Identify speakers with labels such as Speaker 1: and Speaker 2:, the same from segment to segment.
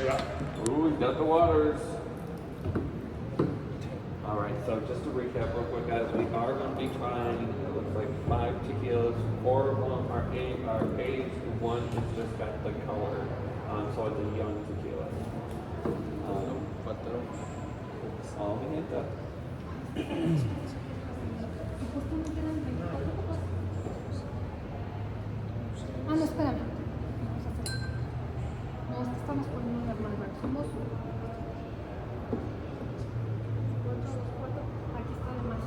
Speaker 1: Yeah. Ooh, he's got the waters. All right, so just to recap real quick, guys, we are going to be trying, it looks like 5 tequilas. 4 of them are aged, one has just got the color, so it's a young tequila. All we need to.
Speaker 2: No, espérame. Vamos a hacer. No, es que estamos poniendo normal. Somos 4. Aquí está de más.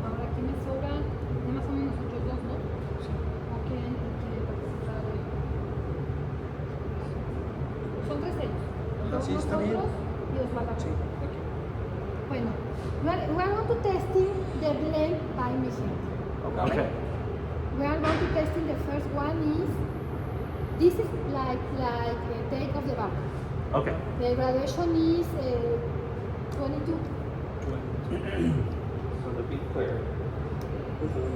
Speaker 2: Ahora aquí me sobra de más o menos otros 2, ¿no? Sí. ¿O quién quiere participar hoy? Son 3 ellos.
Speaker 3: Sí, está bien.
Speaker 2: Y los barracos.
Speaker 3: Sí, aquí.
Speaker 2: Bueno, we are going to testing the blend by machine.
Speaker 1: Okay.
Speaker 2: We are going to testing the first one is, this is like a take of the bar.
Speaker 1: Okay.
Speaker 2: The graduation is 22.
Speaker 1: So to be clear, this is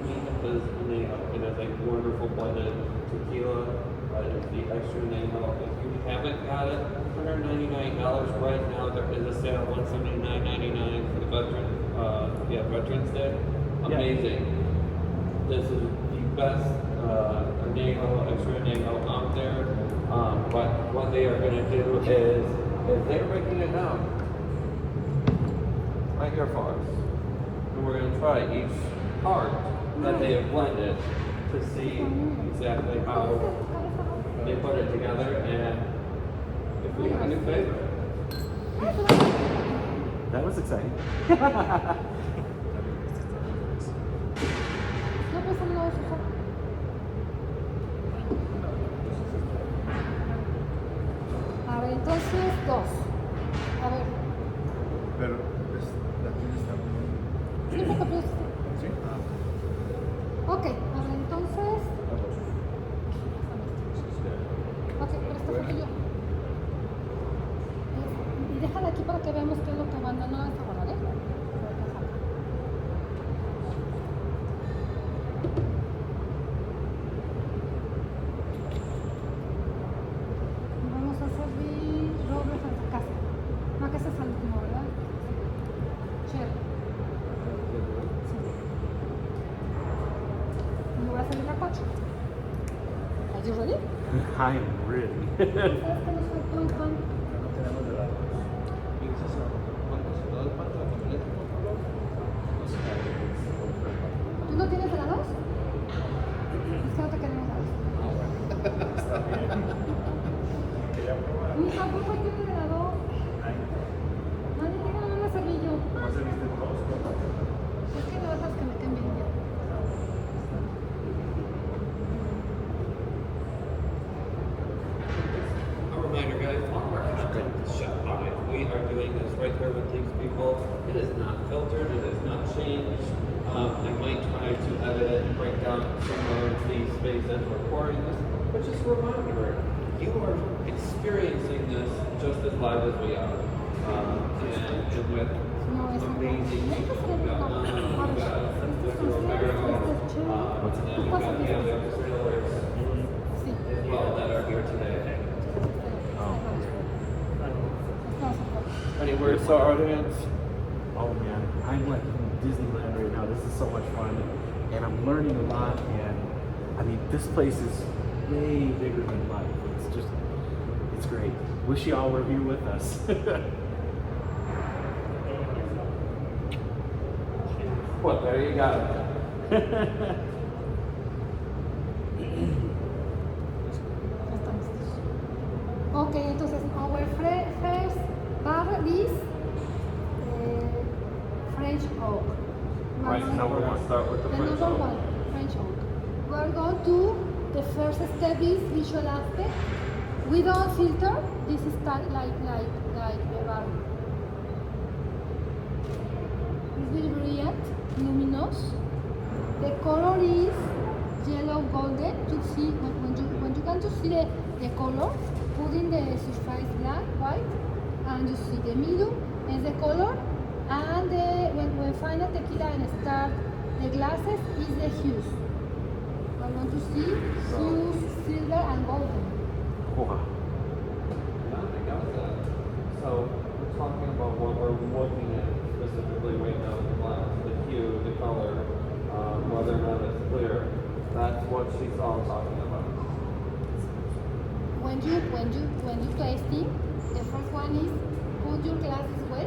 Speaker 1: me, it is a wonderful blended tequila. It is the extra añejo. If you haven't got it, $199 right now. There is a sale, $179.99 for the Veterans Day. Amazing. Yeah. This is the best añejo, extra añejo out there. But what they are going to do is they're breaking it down right here for us. And we're going to try each part that they have blended to see exactly how they put it together and if we have a new favorite. That was exciting.
Speaker 2: A ver, entonces 2. A ver.
Speaker 3: Pero la tuya está muy...
Speaker 2: Sí, porque pues...
Speaker 3: ¿Sí?
Speaker 2: Ok, a ver, entonces... Ok, pero este fue yo. Y déjala aquí para que veamos qué es lo que van a no esta guardar, ¿eh? Vamos a servir roble francasa. No, que ese es el último, ¿verdad? Cherry. Sí. Me voy a servir la 4. Are you ready?
Speaker 1: I am ready.
Speaker 2: ¿Sabes que nos faltó un pan?
Speaker 3: No tenemos de lado. ¿Y dices cuántos? ¿Todo el pan de la camioneta, por favor? No sé.
Speaker 2: ¿Tú no tienes helados? Es que no te queremos helados.
Speaker 3: Ah, bueno. Está bien. Quería probar.
Speaker 2: Mi tampoco tiene helado.
Speaker 3: Ay,
Speaker 2: Nadie tiene, no me serví yo.
Speaker 3: ¿no se viste todos?
Speaker 2: Es que no dejas que me queden bien.
Speaker 1: A reminder, guys, all of our content is shut live. We are doing this right here with these people. It is not filtered. It is not changed. I might try to edit it and break down some of the spaces recording this, but just a reminder, you are experiencing this just as live as we are. And with amazing people. We've got Lana, we've got Mr. Romero, and then we've got the other distillers as well that are here today. Any words to our audience?
Speaker 4: Oh man, I'm like in Disneyland right now. This is so much fun, and I'm learning a lot. And I mean, this place is way bigger than life. It's great. Wish y'all were here with us.
Speaker 1: Well, there you go.
Speaker 2: Ok, entonces our first bar is French oak.
Speaker 1: Right, now we're going to start with the French
Speaker 2: number
Speaker 1: oak.
Speaker 2: 1, French oak. We're going to, the first step is visual aspect. We don't filter. This is like the bar. It's very brilliant, luminous. The color is yellow golden. To see when you can to see the color, put in the surface black, white, and you see the middle is the color. And when final tequila can start. The glasses is the hues. I want to see hues, silver and golden.
Speaker 4: Wow.
Speaker 1: Yeah, I got that. So we're talking about what we're looking at specifically right now in the glass, the hue, the color, whether or not it's clear. That's what she's all talking about.
Speaker 2: When you tasting, the first one is put your glasses away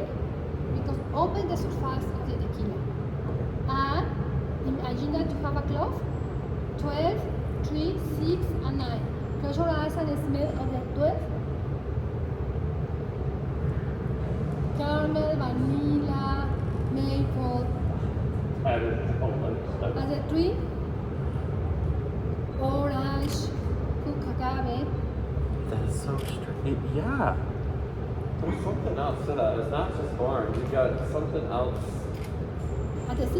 Speaker 2: because open the surface of the tequila. And imagine that you have a clock, 12, 3, 6, and 9. Close your eyes and smell of the 12. Caramel, vanilla, maple. And the 3, orange, cooked agave.
Speaker 4: That is so strange. Yeah.
Speaker 1: There's something else to that. It's not just orange. You've got something else.
Speaker 2: And the 6,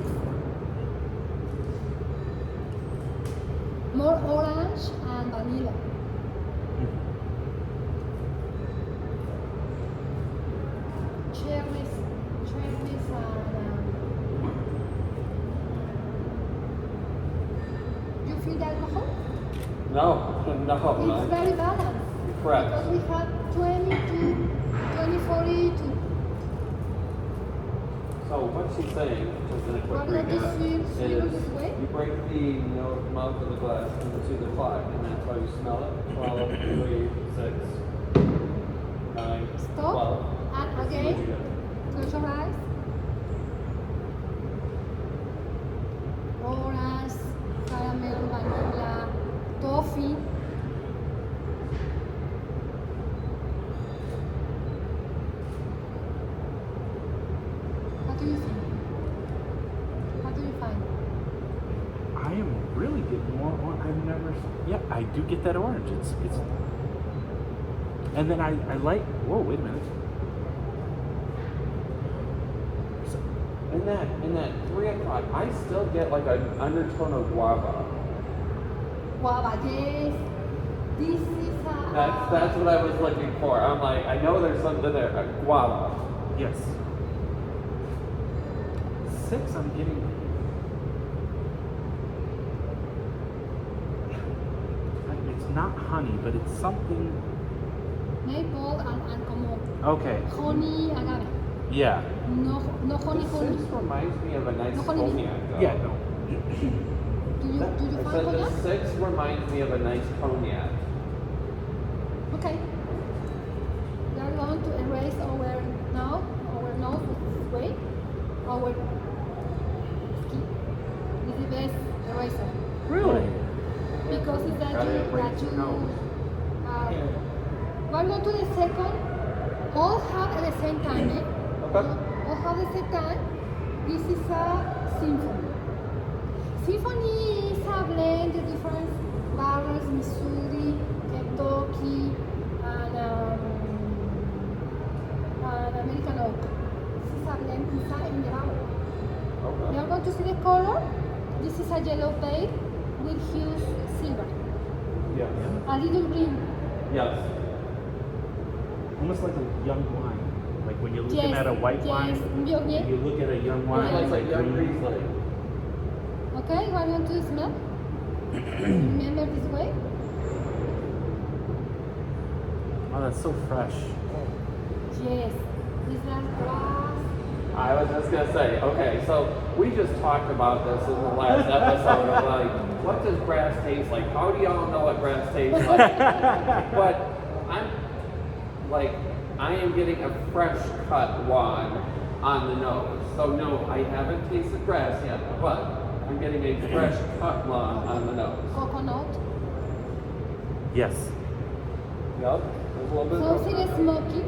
Speaker 2: more orange and vanilla. Cherries and you feel the alcohol?
Speaker 1: No, no.
Speaker 2: It's very balanced.
Speaker 1: Correct.
Speaker 2: Because we have 20, 42.
Speaker 1: So what she's saying, just in a quick
Speaker 2: What about
Speaker 1: recap,
Speaker 2: this feel
Speaker 1: is
Speaker 2: this way?
Speaker 1: you break the mouth of the glass into the 5, and that's how you smell it. 12, 3, 6, 9,
Speaker 2: Stop.
Speaker 1: 12.
Speaker 2: And
Speaker 1: Let's see what
Speaker 2: again,
Speaker 1: you get.
Speaker 2: close your eyes. Orange, caramel, vanilla, toffee. What do you think? What do you find?
Speaker 4: I am really getting more orange. I've never. Yeah, I do get that orange. It's. And then I like. Whoa, wait a minute. So,
Speaker 1: In that 3 o'clock, I still get like an undertone of guava.
Speaker 2: Guava, yes. This is a.
Speaker 1: That's what I was looking for. I'm like, I know there's something there. Guava.
Speaker 4: yes. 6, I'm getting. It's not honey, but it's something.
Speaker 2: Maple and como
Speaker 4: Okay.
Speaker 2: honey agave.
Speaker 4: Yeah.
Speaker 2: No honey,
Speaker 1: This
Speaker 2: honey.
Speaker 1: reminds me of a nice
Speaker 2: No honey.
Speaker 1: cognac. Though.
Speaker 4: Yeah. No.
Speaker 2: Do you
Speaker 1: I
Speaker 2: find
Speaker 1: said the
Speaker 2: cognac?
Speaker 1: 6 reminds me of a nice cognac.
Speaker 2: Okay. We are going to erase our nose with this way. Our skin. This is the best eraser.
Speaker 4: Really?
Speaker 2: Because it's that
Speaker 1: Gotta
Speaker 2: you
Speaker 1: erase your nose.
Speaker 2: we are going to the second. All have at the same time, eh?
Speaker 1: Okay.
Speaker 2: All have the same time. This is a symphony. Symphony is a blend of different barrels, Missouri, Kentucky, and American oak. This is a blend inside in the barrel.
Speaker 1: Okay.
Speaker 2: You are going to see the color. This is a yellow pale with hues silver.
Speaker 1: Yes.
Speaker 2: A little green.
Speaker 1: Yes.
Speaker 4: Almost like a young wine. Like when you're looking
Speaker 2: Yes,
Speaker 4: at a white
Speaker 2: yes.
Speaker 4: wine,
Speaker 2: Yeah.
Speaker 4: you look at a young wine.
Speaker 1: Yeah, it's like
Speaker 4: like
Speaker 1: young
Speaker 4: green.
Speaker 1: Riesling.
Speaker 2: Okay, what you want to smell? Remember this way?
Speaker 4: Oh, that's so fresh.
Speaker 2: Yes. This is grass.
Speaker 1: I was just gonna say, okay, so we just talked about this in the last episode of like, what does grass taste like? How do y'all know what grass tastes like? But I am getting a fresh cut wad on the nose. So no, I haven't tasted grass yet, but I'm getting a fresh cut wad on the nose.
Speaker 2: Coconut.
Speaker 4: Yes.
Speaker 1: Yep, there's a little bit of
Speaker 2: Something
Speaker 1: coconut.
Speaker 2: smoky.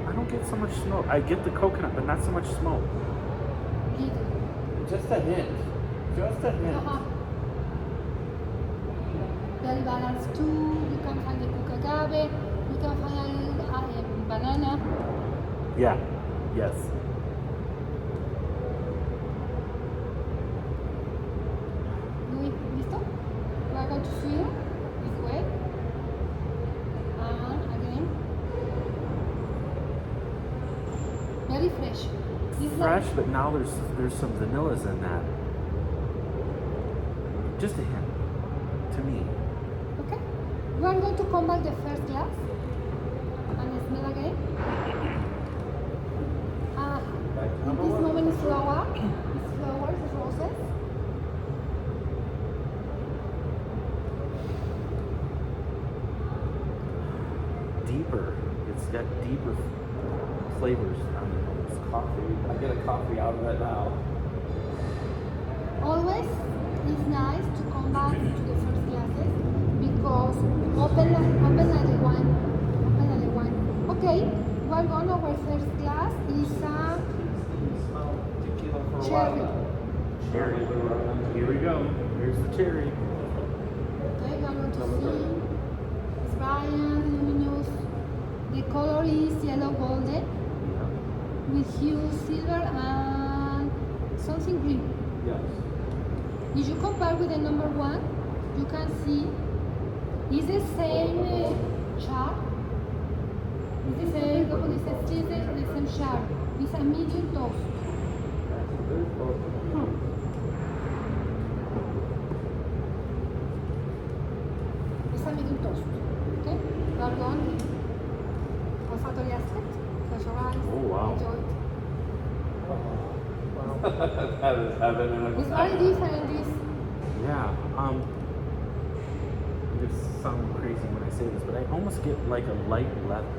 Speaker 4: I don't get so much smoke. I get the coconut, but not so much smoke.
Speaker 2: Little.
Speaker 1: Just a hint. Just a hint.
Speaker 2: Very balanced too. You can find the cooked agave. You can find banana.
Speaker 4: Yeah. Yes.
Speaker 2: ¿Listo? We are going to swirl this way. And again. Very very fresh. It's
Speaker 4: Fresh, but now there's some vanillas in that. Just a hint, to me.
Speaker 2: Okay. We are going to come back the first glass and smell again. In this moment is flower. It's flowers, it's roses.
Speaker 4: Deeper. It's got deeper flavors on the nose.
Speaker 3: Coffee. I get a coffee out of it now.
Speaker 2: Always it's nice to come back to the first glasses because open like the wine. Open like the wine. Okay, we are going our first glass is a
Speaker 3: Smell tequila for a
Speaker 2: cherry.
Speaker 3: while.
Speaker 4: Cherry. Here we go. Here's the cherry.
Speaker 2: Okay, we are going to see. It's bright, luminous. The color is yellow golden with hue silver and something green.
Speaker 3: Yes.
Speaker 2: If you compare with the number one, you can see it's the same char. It's the same, como dice, it's the same char. It's a medium toast. It's a medium toast. Okay? We are going olfactory aspect. Close your eyes.
Speaker 4: Oh, wow.
Speaker 2: Enjoy it.
Speaker 3: That is heaven in a
Speaker 2: It's very different. This.
Speaker 4: Yeah. This sounds crazy when I say this, but I almost get like a light leather.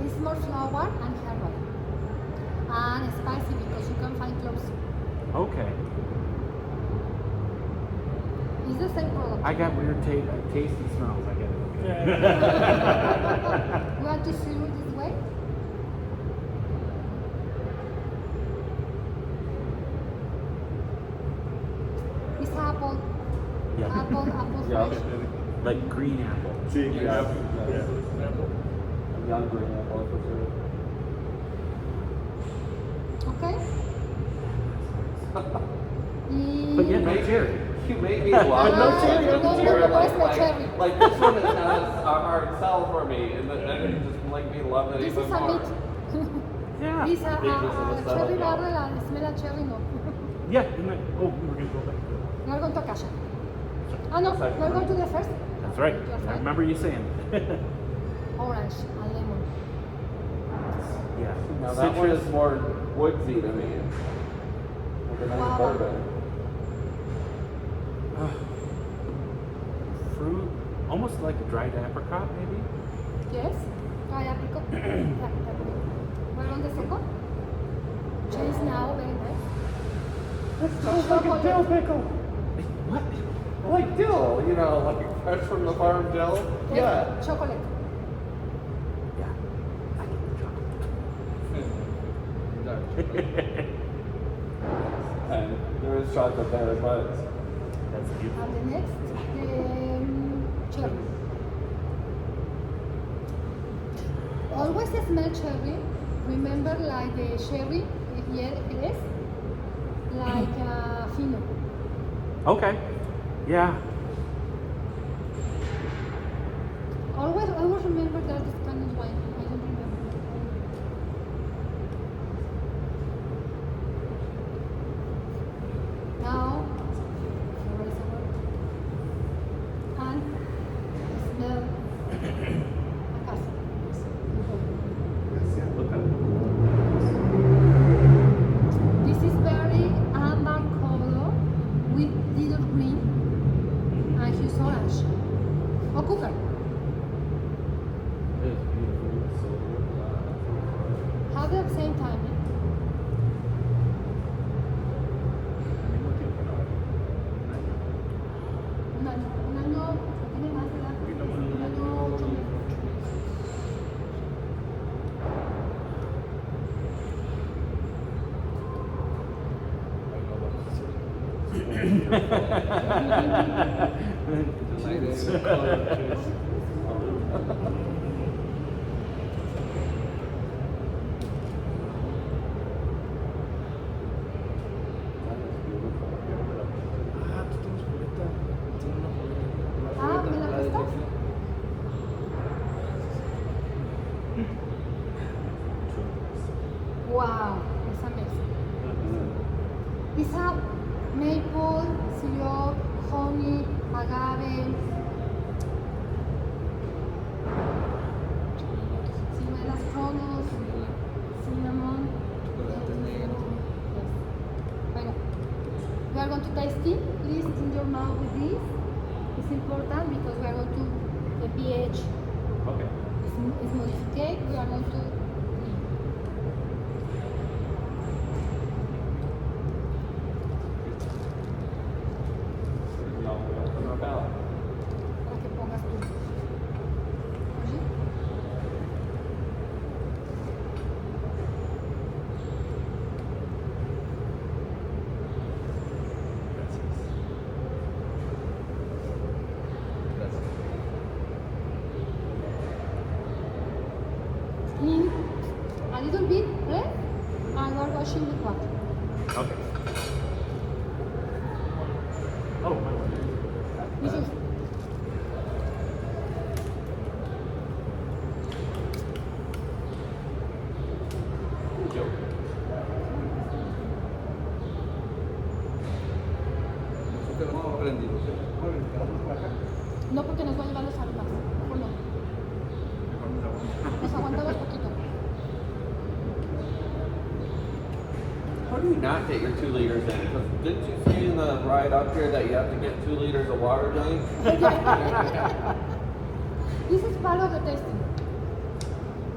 Speaker 2: It's more flower and herbal. And spicy because you can find cloves.
Speaker 4: Okay.
Speaker 2: It's the same product.
Speaker 4: I got weird taste and smells. I get it.
Speaker 2: You want to see it this way? It's apple.
Speaker 4: Yeah.
Speaker 2: Apple
Speaker 3: Yeah.
Speaker 2: fresh.
Speaker 4: Like green apple.
Speaker 3: See,
Speaker 5: Yeah.
Speaker 3: young green apple for sure.
Speaker 2: Okay?
Speaker 4: But yet no cherry.
Speaker 3: You made me love
Speaker 4: no
Speaker 3: it.
Speaker 4: cherry, no
Speaker 2: cherry.
Speaker 3: Like this one has a hard sell for me, and it just make me love it
Speaker 2: This
Speaker 3: even
Speaker 2: is a
Speaker 3: more.
Speaker 2: meat.
Speaker 4: Yeah.
Speaker 2: It's a
Speaker 3: Biggest of the
Speaker 2: cherry
Speaker 3: seven, yeah.
Speaker 2: barrel and smell a cherry no.
Speaker 4: Yeah. And then, oh, we were gonna go back.
Speaker 2: We are going to Acacia. Ah no, we are going to the first.
Speaker 4: That's right.
Speaker 2: Just
Speaker 4: I
Speaker 2: right.
Speaker 4: remember you saying.
Speaker 2: Orange and lemon.
Speaker 4: Yeah.
Speaker 3: Now that one
Speaker 4: Citrus.
Speaker 3: is more woodsy to me. Like a nice
Speaker 2: Wow.
Speaker 3: bourbon.
Speaker 4: Fruit, almost like a dried apricot, maybe.
Speaker 2: Yes? Try apricot. Yeah, apricot. We're on the second. Cheese now, very nice.
Speaker 3: That's like a dill pickle.
Speaker 4: What?
Speaker 3: Like dill, you know, like fresh from the farm dill. Yeah.
Speaker 2: Chocolate.
Speaker 4: Yeah. I get the chocolate.
Speaker 3: And there is chocolate there, but
Speaker 4: That's beautiful.
Speaker 2: And the next, cherry. Always smell cherry. Remember, like the cherry, here it is, like fino.
Speaker 4: Okay. Yeah.
Speaker 2: Always remember that the Spanish wine. I don't remember. Now, and smell a casa. This is very amber color with little green and huge orange. Or cooker.
Speaker 4: It is beautiful. So,
Speaker 2: Have them at the same time. Un año tiene más edad. Un año 8 meses. Ah, ¿me la prestas? Wow, it's amazing. It's a maple, syrup, honey, agave, ciruelas kronos, cinnamon.
Speaker 3: Chocolate negro.
Speaker 2: Yes. Bueno, you are going to taste it. Please in your mouth with this. It's important because we are going to the pH
Speaker 4: Okay.
Speaker 2: is modified. We are going to para que pongas tú. Oye. In a little bit red and we are washing with water.
Speaker 4: Okay. Oh, my word.
Speaker 2: This is
Speaker 3: Eso que lo hemos aprendido, ¿sí? Bueno, quedamos por acá.
Speaker 2: no porque nos va a llevar los aromas. Mejor no.
Speaker 3: Mejor nos aguantamos.
Speaker 2: Nos aguantamos poquito.
Speaker 1: How do you not get your 2 liters in? Because didn't you say in the ride up here that you have to get 2 liters of water done?
Speaker 2: This is part of the tasting.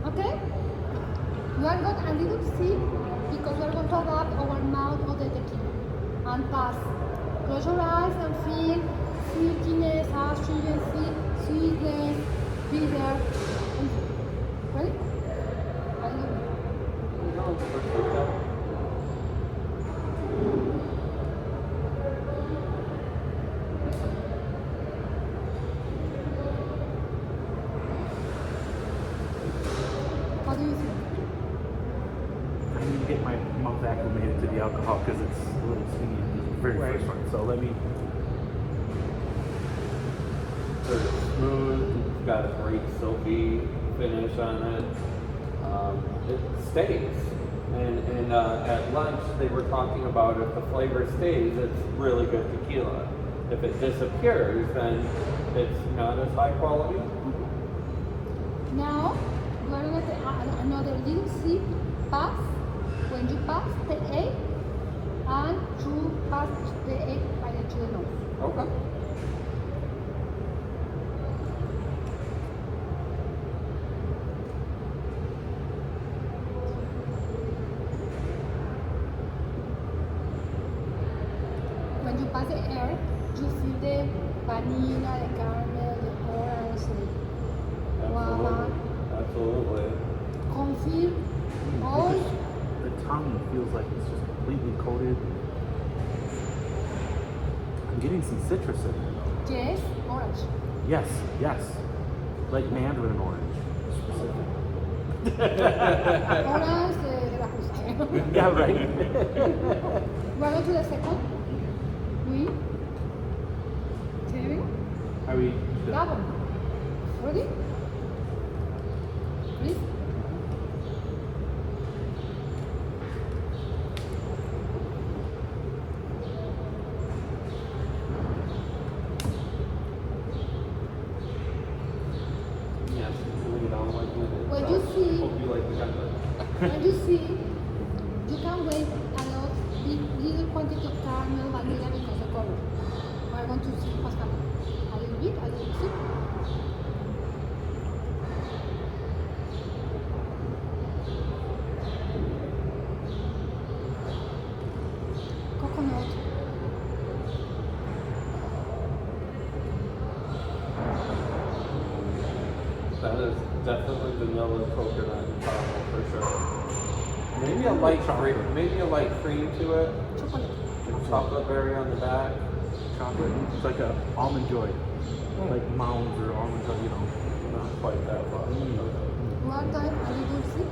Speaker 2: Okay? We are going a little sip because we are going to adapt our mouth of the tequila and pass. Close your eyes and feel silkiness, astringency, sweetness, bitter. Ready? A little bit. How do you feel?
Speaker 4: I need to get my mouth acclimated to the alcohol because it's a little stingy at the very
Speaker 3: Right.
Speaker 4: first one. So let me.
Speaker 1: Sort of smooth, it's got a great silky finish on it. It stays. And at lunch, they were talking about if the flavor stays, it's really good tequila. If it disappears, then it's not as high quality.
Speaker 2: Now, we are going to take another little sip, pass. When you pass the egg, and to pass the egg by the to the nose.
Speaker 1: Okay.
Speaker 2: When you pass the air, you feel the vanilla, the caramel, the orange, the guava.
Speaker 1: Absolutely.
Speaker 2: Confirm all.
Speaker 4: The tongue feels like it's just completely coated. I'm getting some citrus in there though.
Speaker 2: Yes, orange.
Speaker 4: Yes, yes. Like mandarin orange, specifically.
Speaker 2: Orange de la justa.
Speaker 4: Yeah, right.
Speaker 2: We are going to the second. Oui. Kevin.
Speaker 4: Are we?
Speaker 2: That one. Ready? Please.
Speaker 1: Yes, bring it on like that.
Speaker 2: When you see-
Speaker 1: Hope you like the content.
Speaker 2: When you see, you can wait a lot, little quantity of caramel, vanilla because the color. We are going to see what's happening. A little bit, a little sip. Coconut.
Speaker 1: That is definitely vanilla, coconut, and caramel for sure. Maybe a light cream, maybe a light cream to it.
Speaker 2: Chocolate.
Speaker 1: Chocolate berry on the back.
Speaker 4: Chocolate. It's like a almond joy, like mounds or almond joy, you know.
Speaker 1: Not quite that far.
Speaker 2: One time, a little sip.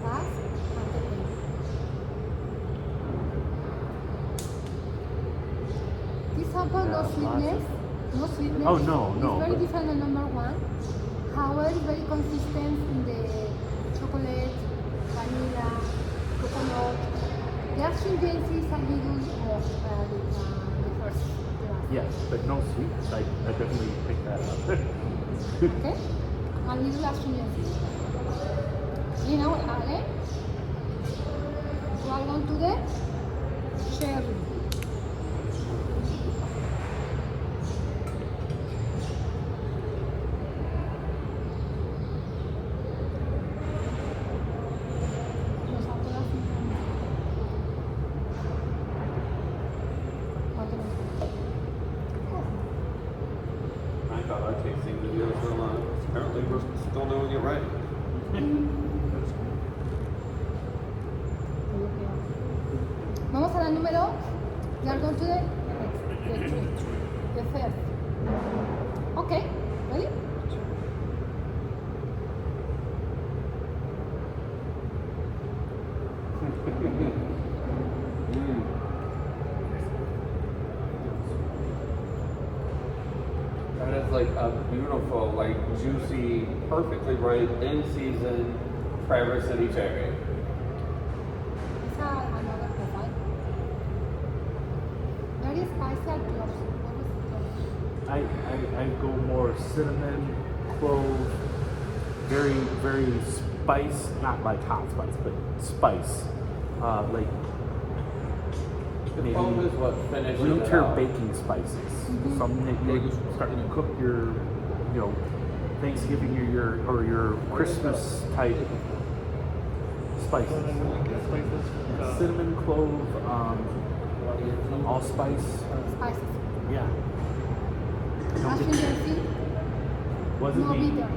Speaker 2: Pass and the egg. This sample
Speaker 4: Yeah,
Speaker 2: no
Speaker 4: lots
Speaker 2: sweetness. No sweetness.
Speaker 4: Oh, no, no,
Speaker 2: It's very
Speaker 4: but-
Speaker 2: different than number one. However, it's very consistent in the chocolate, vanilla, coconut. The astringent is a little more the first glass.
Speaker 4: Yes, but no sweets. I definitely picked that up.
Speaker 2: Okay? A little astringent. You know, again, we are going to the cherry. Nos faltó la cinta. ¿Cuánto nos falta?
Speaker 1: I thought our tasting videos were long. Apparently we're still doing it right.
Speaker 2: Vamos a la número. We are going to the next, the third. Okay, ready?
Speaker 1: That is like a beautiful, like juicy, perfectly ripe, in season Traverse City cherry.
Speaker 2: It's another profile. Very spicy and cloves. What is cloves?
Speaker 4: I go more cinnamon, clove, very, very spice, not like hot spice, but spice. Like
Speaker 1: The
Speaker 4: maybe
Speaker 1: foam is what finishes it
Speaker 4: winter
Speaker 1: out.
Speaker 4: baking spices. Something that you're starting to cook your, Thanksgiving or your Christmas type spices. Cinnamon, clove, allspice.
Speaker 2: Spices.
Speaker 4: Yeah.
Speaker 2: Astringent,
Speaker 4: Wasn't
Speaker 2: no
Speaker 4: me.
Speaker 2: bitter.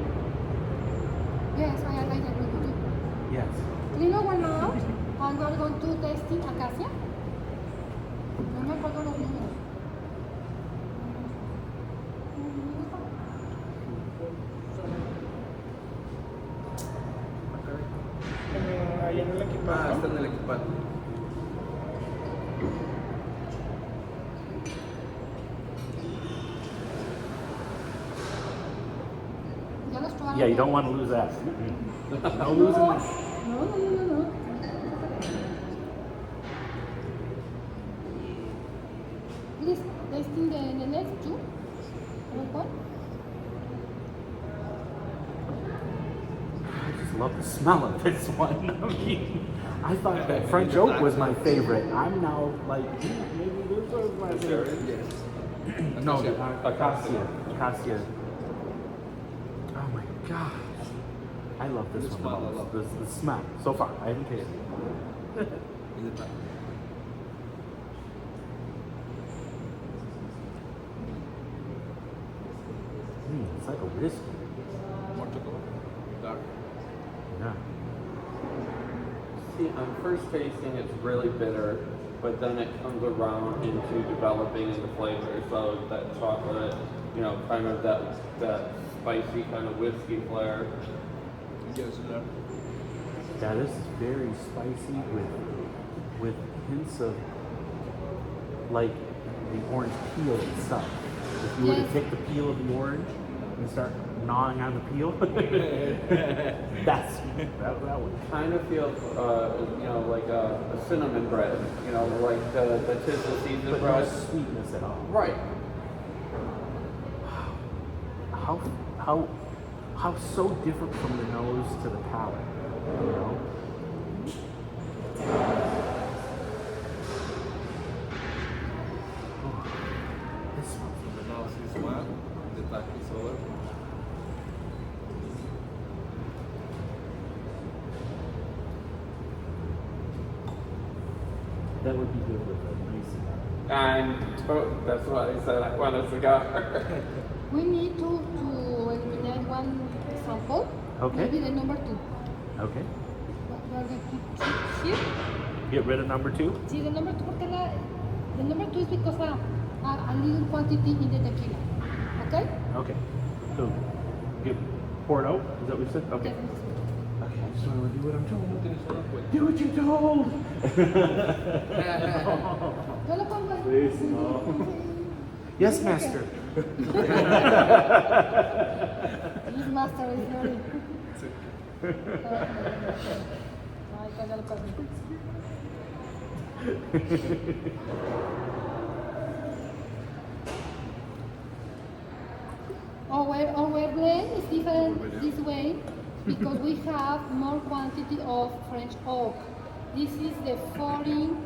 Speaker 2: Yes, I agree with you.
Speaker 4: Yes.
Speaker 2: Clean one out, and we're going to taste it acacia. No me acuerdo los números.
Speaker 3: Ahí en el equipaje. Ah, está en el equipaje.
Speaker 2: Ya los probaron.
Speaker 4: Yeah, you don't want to lose that. No losing that.
Speaker 2: No. Please tasting the next two. What?
Speaker 4: I just love the smell of this one. I mean, I thought that French oak was my favorite. I'm now like, maybe this was my favorite.
Speaker 3: Yes.
Speaker 4: No, the acacia. Acacia. Oh my god. I love this
Speaker 3: The
Speaker 4: one
Speaker 3: smell,
Speaker 4: the
Speaker 3: I
Speaker 4: most.
Speaker 3: love
Speaker 4: The smell. So far, I haven't tasted it.
Speaker 3: Is it back?
Speaker 4: It's like a whiskey.
Speaker 3: More chocolate? Dark?
Speaker 4: Yeah.
Speaker 1: See, on first tasting, it's really bitter, but then it comes around into developing into flavor. So that chocolate, kind of that spicy kind of whiskey flair.
Speaker 3: Yes, sir.
Speaker 4: That is very spicy with hints of like the orange peel itself. If you were to
Speaker 2: Yes.
Speaker 4: take the peel of the orange and start gnawing on the peel, that would.
Speaker 1: Kind of feels, like a cinnamon bread. Like the tis the season
Speaker 4: But no
Speaker 1: bread.
Speaker 4: sweetness at all.
Speaker 1: Right.
Speaker 4: How so different from the nose to the palate, you know? Oh, this smells
Speaker 3: The nose is one, the back is over.
Speaker 4: that would be good with a nice.
Speaker 1: And that's why I said I want a cigar.
Speaker 2: We need to eliminate one sample.
Speaker 4: Okay.
Speaker 2: Maybe the number two.
Speaker 4: Okay.
Speaker 2: We are going to put here.
Speaker 4: Get rid of number 2.
Speaker 2: See, the number two, porque the number two is because a little quantity in the tequila. Okay?
Speaker 4: Okay. So get pour it out. Is that what you said? Okay.
Speaker 2: Yes.
Speaker 4: Okay. I just want to do what I'm told.
Speaker 3: Tienes una cuenta.
Speaker 4: Do what you're told.
Speaker 2: Yo lo pongo ahí.
Speaker 4: Please, no. Yes, master.
Speaker 2: This master is very. Ay, cállalo, cállalo. Our blend is different this way because we have more quantity of French oak. This is the 43%.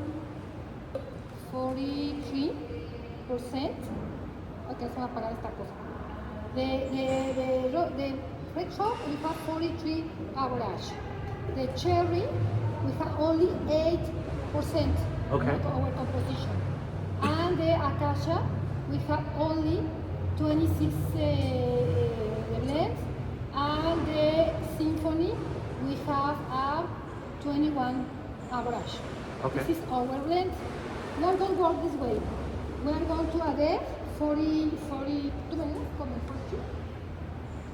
Speaker 2: Ok, se va a apagar esta cosa. The French oak we have 43 average. The cherry we have only 8%
Speaker 4: Okay.
Speaker 2: of our composition. And the acacia we have only 26 blends, and the symphony we have a 21 average.
Speaker 4: Okay.
Speaker 2: This is our blend. We are going to work this way. We are going to add 42 blends, como 42.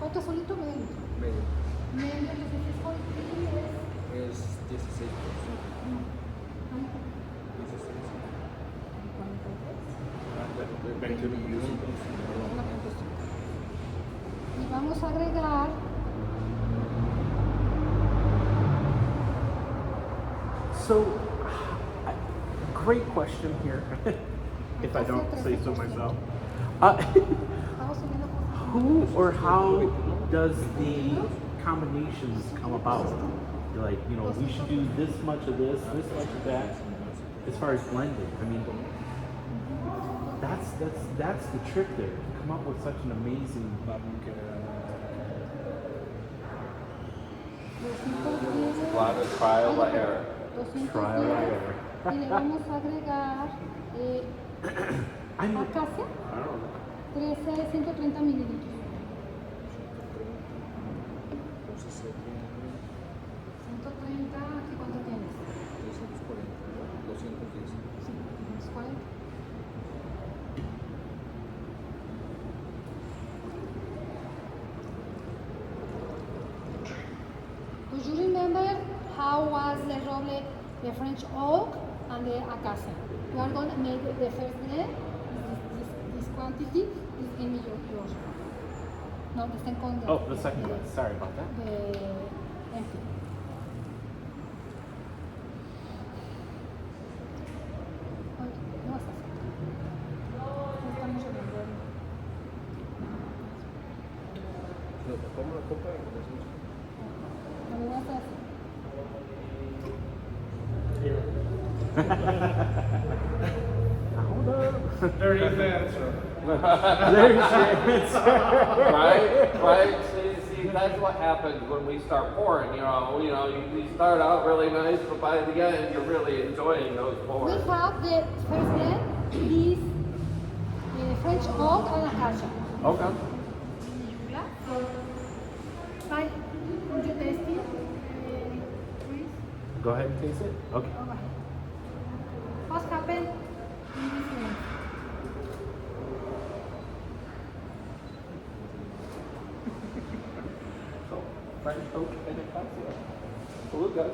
Speaker 2: ¿Cuánto es solito medio?
Speaker 3: Medio.
Speaker 2: Medio, entonces es 43
Speaker 3: Es 16%.
Speaker 2: Y vamos a agregar
Speaker 4: So, great question here, if I don't say so myself.
Speaker 2: Estamos subiendo por
Speaker 4: Who or how does the combinations come about? You're like, you know, we should do this much of this much of that, as far as blending. I mean, that's the trick there. To come up with such an amazing.
Speaker 1: A lot of trial by error.
Speaker 2: 210
Speaker 4: Trial by error.
Speaker 2: y le vamos a agregar
Speaker 4: I'm
Speaker 2: acacia, 130 mililitros.
Speaker 3: Entonces serían
Speaker 2: 130, ¿aquí cuánto tienes?
Speaker 3: 340, 210.
Speaker 2: Sí, 240. Do you remember how was the roble, the French oak and the acacia? You are going to make the first blend, this quantity, this give me yours. No, the second.
Speaker 4: Oh, the second one. Sorry about that.
Speaker 2: The empty. Ay, no vas a hacer. No estamos en el blend.
Speaker 3: No, toma la copa y
Speaker 2: No lo vas a hacer.
Speaker 4: Hold up.
Speaker 3: Very fancy.
Speaker 4: There's your answer.
Speaker 1: Right? See, that's what happens when we start pouring. You start out really nice, but by the end, you're really enjoying those
Speaker 2: We
Speaker 1: pours.
Speaker 2: have the first blend, is French oak and acacia.
Speaker 4: Okay.
Speaker 2: Bye. Would you taste it? Please.
Speaker 4: Go ahead and taste it. Okay.
Speaker 2: Go ahead. What happened in this blend?
Speaker 1: So, French oak and acacia. Salute, guys.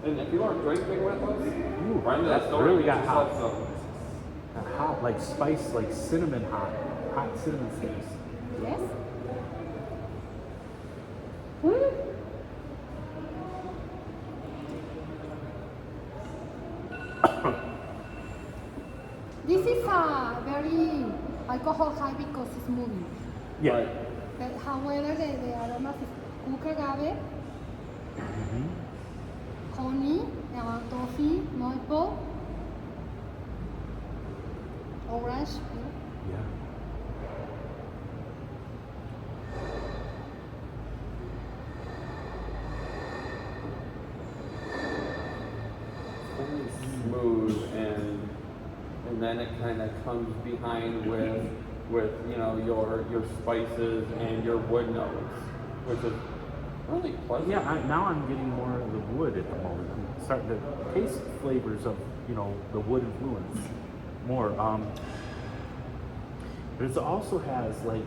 Speaker 1: And if you aren't drinking with us, run to the
Speaker 4: that's
Speaker 1: store
Speaker 4: really
Speaker 1: and get
Speaker 4: got
Speaker 1: yourself
Speaker 4: hot.
Speaker 1: some.
Speaker 4: Hot, like spice, like cinnamon hot cinnamon sticks.
Speaker 2: Yes? This is a very alcohol high because it's moving.
Speaker 4: Yeah.
Speaker 1: Right.
Speaker 2: But however, the aromas is cooked agave,
Speaker 4: Mhm.
Speaker 2: honey, toffee, maple, orange.
Speaker 4: Yeah.
Speaker 1: Smooth and then it kind of comes behind with your spices and your wood notes, which is really pleasant.
Speaker 4: Yeah, now I'm getting more of the wood at the moment. I'm starting to taste flavors of, the wood influence more. But it also has like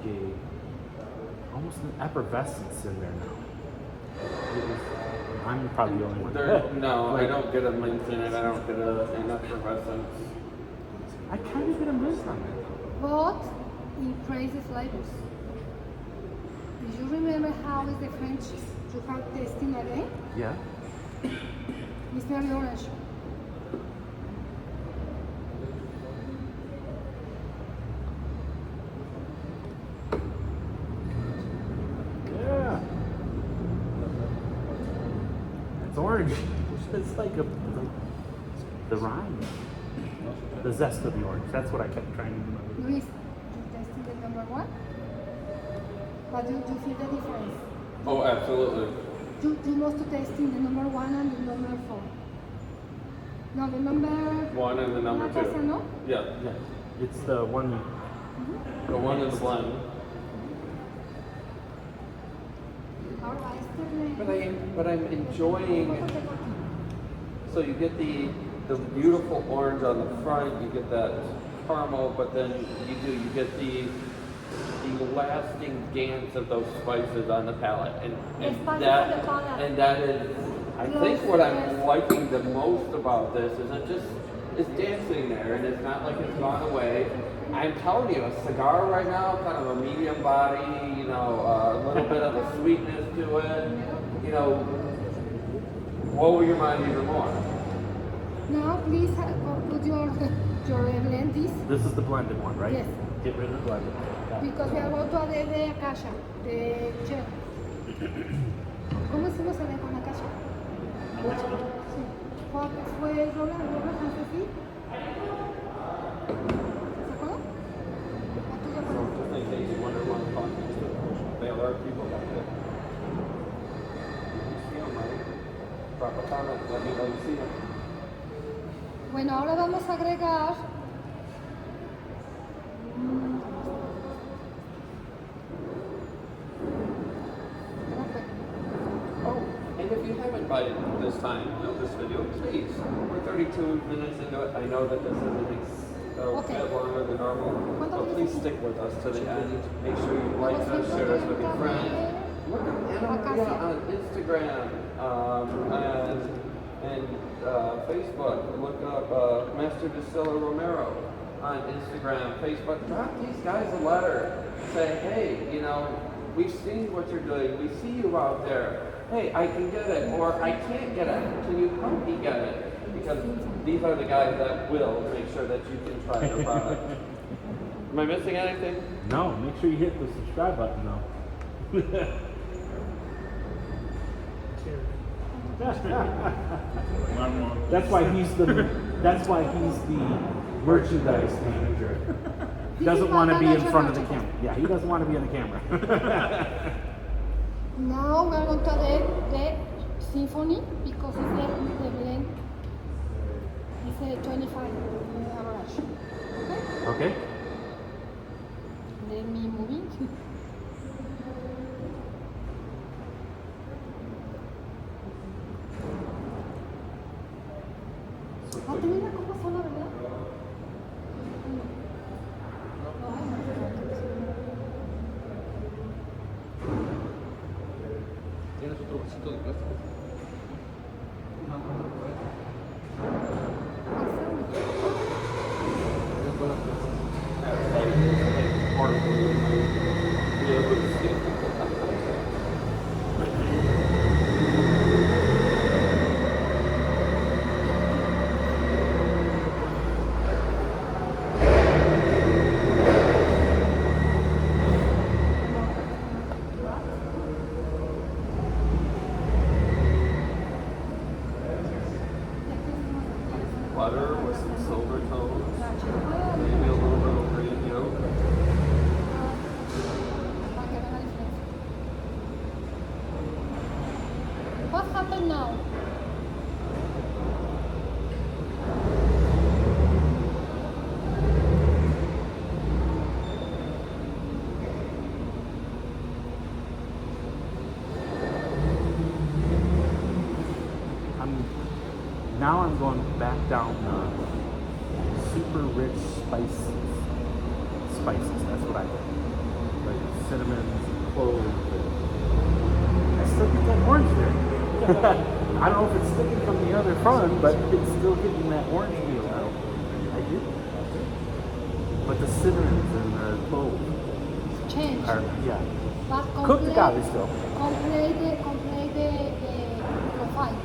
Speaker 4: almost an effervescence in there now. I'm probably the only one.
Speaker 1: No, I
Speaker 4: Like,
Speaker 1: don't get a mint in it. I don't get an effervescence.
Speaker 4: I kind of get a mist on it.
Speaker 2: but increase the flavors. Do you remember how is the French you have tasting again?
Speaker 4: Yeah.
Speaker 2: It's very orange.
Speaker 4: Yeah. It's orange. It's like the rind, the zest of the orange. That's what I kept trying to remember.
Speaker 2: Luis, you tasted the number one? But you feel the difference?
Speaker 1: Oh, absolutely.
Speaker 2: You must tasting the number one and the number four. No, the number
Speaker 1: One and the number
Speaker 2: La Casa,
Speaker 1: two.
Speaker 2: no?
Speaker 1: Yeah,
Speaker 4: Yeah. It's the one.
Speaker 1: the one in the blend.
Speaker 2: All right,
Speaker 1: But I'm enjoying. So you get the beautiful orange on the front. You get that caramel, but then you get the lasting dance of those spices on the palate, and
Speaker 2: spices on the palate.
Speaker 1: that is, I think what I'm liking the most about this is it's dancing there, and it's not like it's gone away. I'm telling you, a cigar right now, kind of a medium body, you know, a little bit of a sweetness to it, you know, blow your mind even more.
Speaker 2: now please put your blend this.
Speaker 4: This is the blended one, right?
Speaker 2: Yes.
Speaker 4: Get rid of the blended.
Speaker 2: Because we are going to add the acacia, the gel. ¿Cómo hicimos el con acacia? Sí. Fue Rolando, ¿no? ¿Sí? ¿Se acuerdan? ¿O tú ya
Speaker 1: So
Speaker 2: conoces?
Speaker 1: just in case you wonder what I'm talking to, there are people out there. You see them, right? Drop a comment, let me know you see them.
Speaker 2: Bueno, ahora vamos a agregar
Speaker 1: Oh, and if you haven't by this time of this video, please, we're 32 minutes into it. I know that this is a bit longer than normal, but please stick with us to the end. Make sure you like us, share us with your friends. Look at Ana Maria on Instagram and Facebook. Look up Master Distiller Romero on Instagram, Facebook. Drop these guys a letter. Say, hey, you know, we've seen what you're doing. We see you out there. Hey, I can get it, or I can't get it. Can you help me get it? Because these are the guys that will make sure that you can try their product. Am I missing anything?
Speaker 4: No, make sure you hit the subscribe button though. That's why he's the merchandise manager. He doesn't want to be in front of the camera. Yeah, he doesn't want to be in the camera.
Speaker 2: Now we are going to add the symphony because it's the blend. It's a 25 average. Okay?
Speaker 4: Okay.
Speaker 2: Let me moving. Ah, te mira cómo suena, ¿verdad?
Speaker 3: ¿Tienes otro vasito de plástico?
Speaker 1: Butter with some silver tones, maybe a little bit of green yolk.
Speaker 2: What happened now?
Speaker 4: Now I'm going back down super rich spices. That's what I think. Like cinnamon, cloves. I still get that orange there. I don't know if it's sticking from the other front, but it's still getting that orange feel out. I do. But the cinnamons and the cloves
Speaker 2: change.
Speaker 4: are, yeah.
Speaker 2: But
Speaker 4: Cooked agave still.
Speaker 2: complete the profile.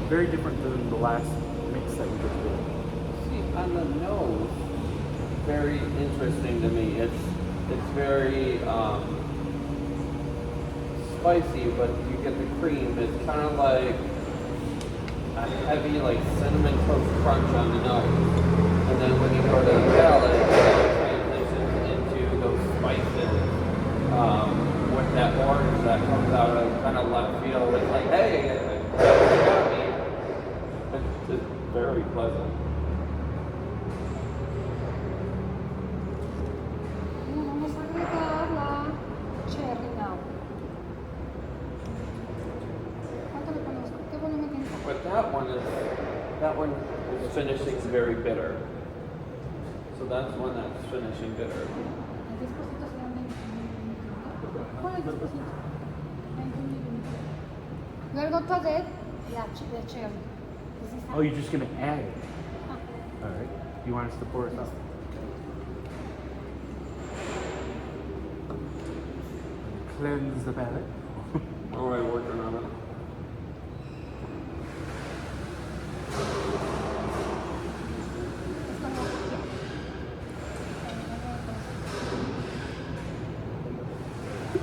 Speaker 4: Very different than the last mix that we just did.
Speaker 1: See, on the nose, very interesting to me. It's very spicy, but you get the cream. It's kind of like a heavy, like cinnamon toast crunch on the nose, and then when you go to the palate, it transitions into those spices with that orange that comes out of kind of left field. It's like, hey, that got me. It's very pleasant.
Speaker 2: Vamos a agregar la cherry now. ¿Cuánto le ponemos? ¿Qué volumen tiene?
Speaker 1: But that one is finishing very bitter. So that's one that's finishing bitter.
Speaker 2: El 10% serán 20 mililitros. ¿Cuál es el 10%? 20 mililitros. We are going to add the cherry. This is
Speaker 4: Oh, you're just gonna add it.
Speaker 2: Ah.
Speaker 4: All right. You want us to pour it out? Cleanse the palate.
Speaker 1: All right, working on it.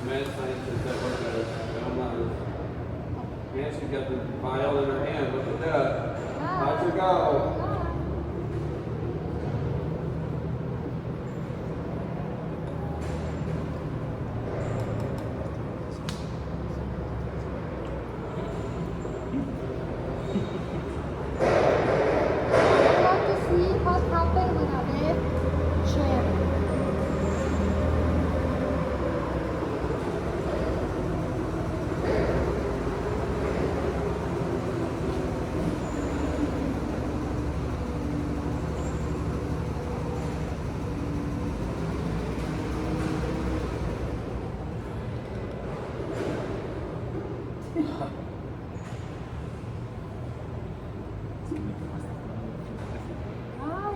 Speaker 1: Mad scientist that work at it. I'm not. Man, she got the vial in her hand. Look at that. How'd you go?
Speaker 2: I want to see what happened when I add cherry. Wow,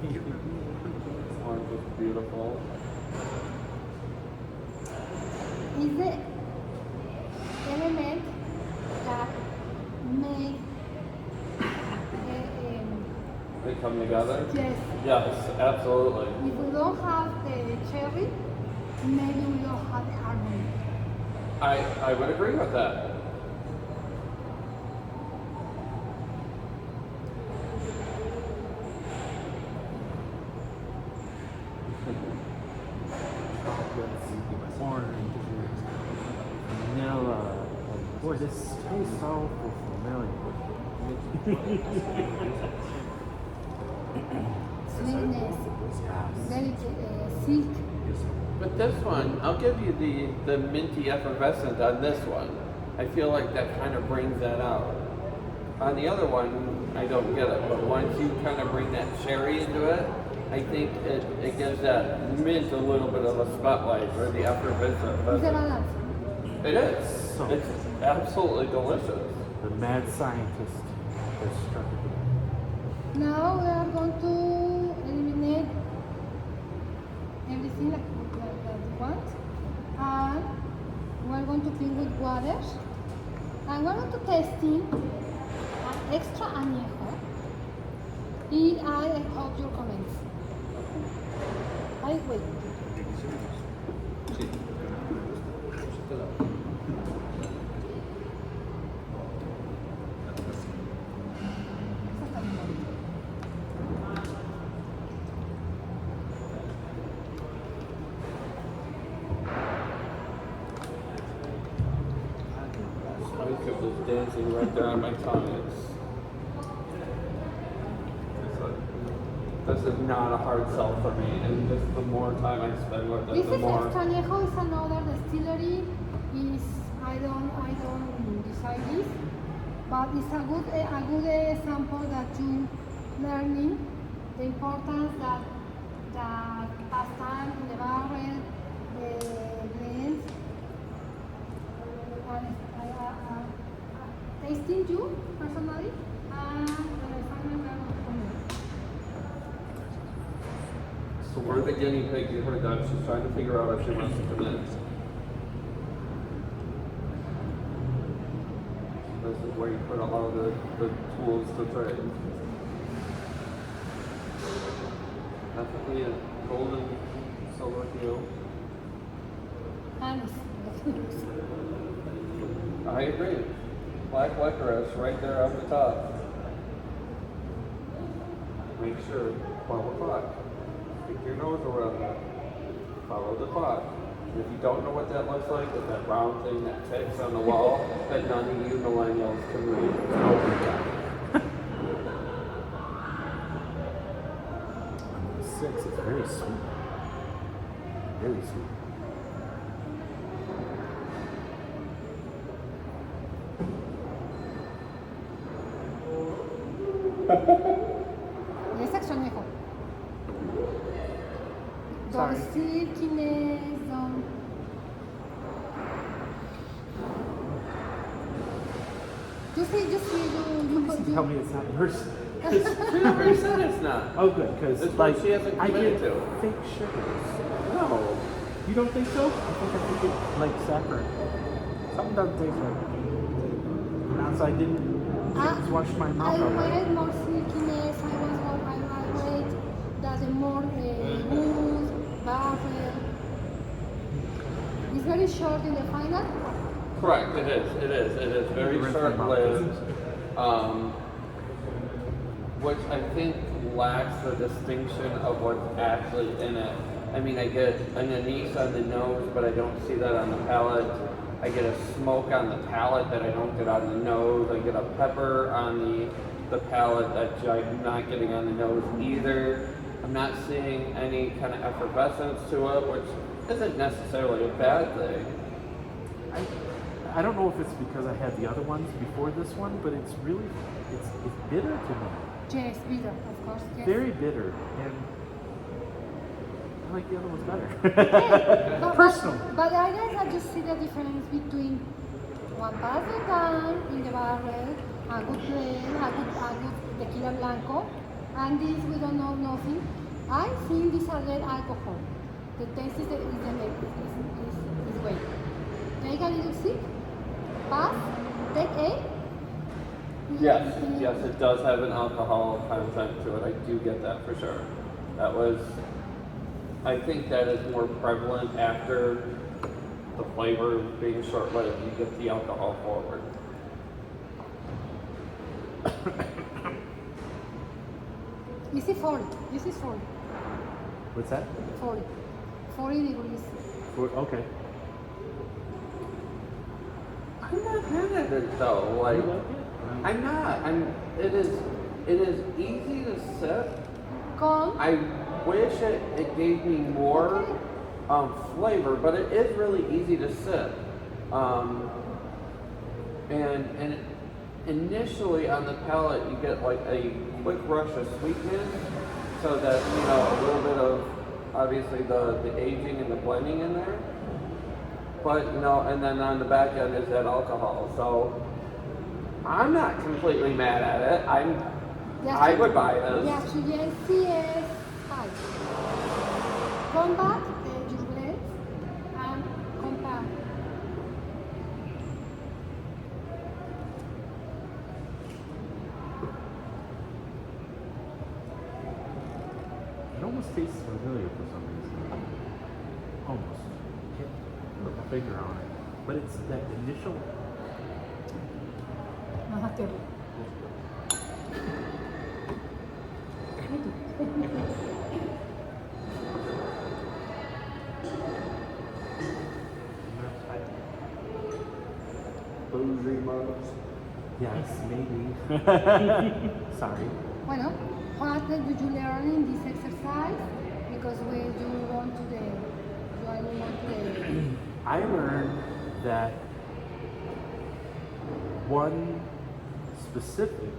Speaker 1: This orange is beautiful.
Speaker 2: is the element that make
Speaker 1: They come together.
Speaker 2: yes.
Speaker 1: Yes, absolutely.
Speaker 2: If we don't have the cherry, maybe we don't have the harmony.
Speaker 1: I would agree with that.
Speaker 4: Orange, vanilla. Boy, this tastes so familiar.
Speaker 2: Sweetness, very silk.
Speaker 1: But this one, I'll give you the minty effervescent on this one. I feel like that kind of brings that out. On the other one, I don't get it. But once you kind of bring that cherry into it, I think it gives that mint a little bit of a spotlight, or the
Speaker 2: It's a
Speaker 1: effervescent.
Speaker 2: balance.
Speaker 1: It is.
Speaker 4: So-
Speaker 1: It's absolutely delicious.
Speaker 4: The mad scientist has struck it.
Speaker 2: Now we are going to eliminate everything like you want, and we are going to clean with water, and we are going to testing an extra añejo. And I hope your comments. I wait.
Speaker 3: Sí.
Speaker 1: Spice of this dancing right there on my tongue. This is not a hard sell for me, and just the more time I spend with it,
Speaker 2: This
Speaker 1: the
Speaker 2: is
Speaker 1: more.
Speaker 2: extra añejo is another distillery. Is I don't decide this, but it's a good example that you learning the importance that pass time in the barrel, the blends, tasting you personally, and when I find I'm going
Speaker 1: So we're the guinea pig. You heard that. She's trying to figure out if she wants to come in. This is where you put a lot of the tools to trade. Definitely a golden silver hue.
Speaker 2: and
Speaker 1: I agree. Black licorice right there on the top. Make sure 12 o'clock. Stick your nose around that. Follow the clock. If you don't know what that looks like, it's that round thing that ticks on the wall that none of you millennials can read.
Speaker 4: Oh my god. Number 6 is very sweet. Very sweet.
Speaker 2: esa acción mejor.
Speaker 4: Sorry.
Speaker 2: Don't silkiness, don't. You
Speaker 4: Tell me it's not yours.
Speaker 1: She never said it's not.
Speaker 4: Oh, good, because
Speaker 1: It's
Speaker 4: like
Speaker 1: what she hasn't
Speaker 4: I
Speaker 1: committed
Speaker 4: get
Speaker 1: to.
Speaker 4: fake sugars.
Speaker 1: No.
Speaker 4: You don't think so? I think it like saccharine. Something doesn't taste right. And so I didn't wash my
Speaker 2: I
Speaker 4: mouth out.
Speaker 2: wanted more silkiness. I wanted that the more wood, barrel. It's very short in the final.
Speaker 1: Correct, it is. It is very
Speaker 4: Rinse my mouth.
Speaker 1: short-lived, which I think lacks the distinction of what's actually in it. I mean, I get an anise on the nose, but I don't see that on the palate. I get a smoke on the palate that I don't get on the nose. I get a pepper on the palate that I'm not getting on the nose either. I'm not seeing any kind of effervescence to it, which isn't necessarily a bad thing.
Speaker 4: I don't know if it's because I had the other ones before this one, but it's really it's bitter to me.
Speaker 2: Yes, bitter, of course. Yes.
Speaker 4: Very bitter, and I like the other ones better.
Speaker 2: Okay,
Speaker 4: Personal.
Speaker 2: But I guess I just see the difference between one bottle down in the barrel, a good blend, a good tequila blanco, and this we don't know nothing. I think these are red alcohol. The taste is way. Take a little sip, pass, take A.
Speaker 1: Yes, it does have an alcohol content to it. I do get that for sure. I think that is more prevalent after the flavor being short-lived. You get the alcohol forward.
Speaker 2: This is 40. This is 40.
Speaker 4: What's that?
Speaker 2: 40. 40 degrees.
Speaker 4: Okay.
Speaker 1: I'm not mad at it though.
Speaker 4: You
Speaker 1: Like,
Speaker 4: like it?
Speaker 1: I'm not. It is easy to sip.
Speaker 2: Calm.
Speaker 1: I wish it gave me more flavor, but it is really easy to sip. And initially on the palate, you get like a quick rush of sweetness, so that a little bit of obviously the aging and the blending in there. But and then on the back end is that alcohol. So I'm not completely mad at it. I would buy this.
Speaker 2: La sugerencia es high. Combat your blend and compare.
Speaker 4: It almost tastes familiar for some reason. Almost. Can't put my finger on it. But it's that initial.
Speaker 2: Ajá,
Speaker 1: Boozy mugs.
Speaker 4: Yes, maybe. Sorry.
Speaker 2: Bueno, what did you learn in this exercise? Because when you want to the,
Speaker 4: I learned that one specific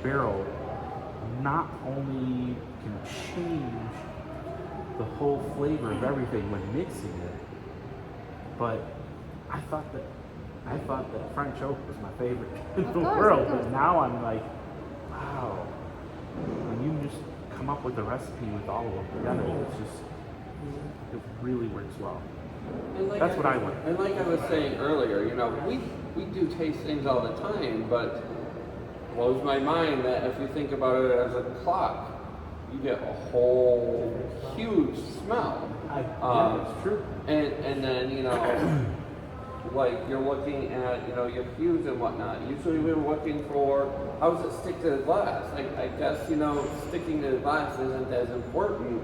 Speaker 4: barrel not only can change the whole flavor of everything when mixing it, but I thought that French oak was my favorite in
Speaker 2: Of
Speaker 4: the
Speaker 2: course,
Speaker 4: world,
Speaker 2: of course.
Speaker 4: but now I'm like, wow. When you just come up with a recipe with all of them together, it really works well.
Speaker 1: And like
Speaker 4: That's what I learned.
Speaker 1: And like I was saying earlier, you know, we do tastings all the time, but it blows my mind that if you think about it as a clock, you get a whole huge smell.
Speaker 4: Yeah, it's true.
Speaker 1: And then, you know, like you're looking at, you know, your hues and whatnot. Usually we were looking for how does it stick to the glass? I guess, you know, sticking to the glass isn't as important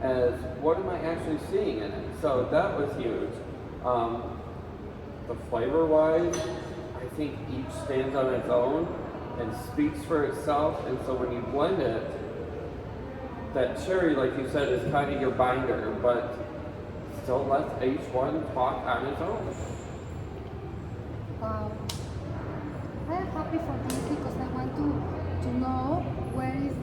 Speaker 1: as what am I actually seeing in it. So that was huge. The flavor wise, I think each stands on its own and speaks for itself. And so when you blend it, that cherry, like you said, is kind of your binder, but still lets each one talk on its own.
Speaker 2: Wow. I am happy for this because I want to know where is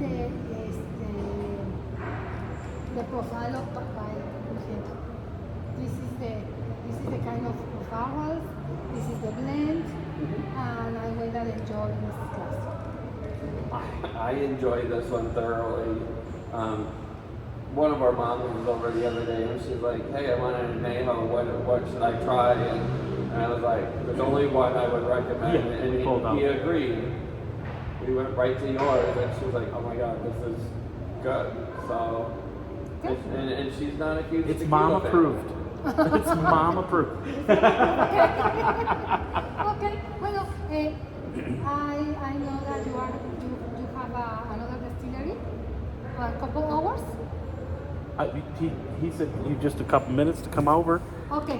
Speaker 2: the profile of papaya. This is the kind of flowers, this is the blend, and I will enjoy this class.
Speaker 1: I enjoyed this one thoroughly. One of our moms was over the other day and she's like, hey, I want an anejo, what should I try? And I was like, there's only one I would recommend.
Speaker 4: Yeah,
Speaker 1: and he agreed. We went right to yours and she was like, oh my God, this is good. So, and she's not a huge
Speaker 4: It's
Speaker 1: tequila
Speaker 4: mom
Speaker 1: fan.
Speaker 4: approved. It's mom approved.
Speaker 2: Okay, well, I know that you have another distillery, a couple hours.
Speaker 4: He said you just a couple minutes to come over.
Speaker 2: Okay,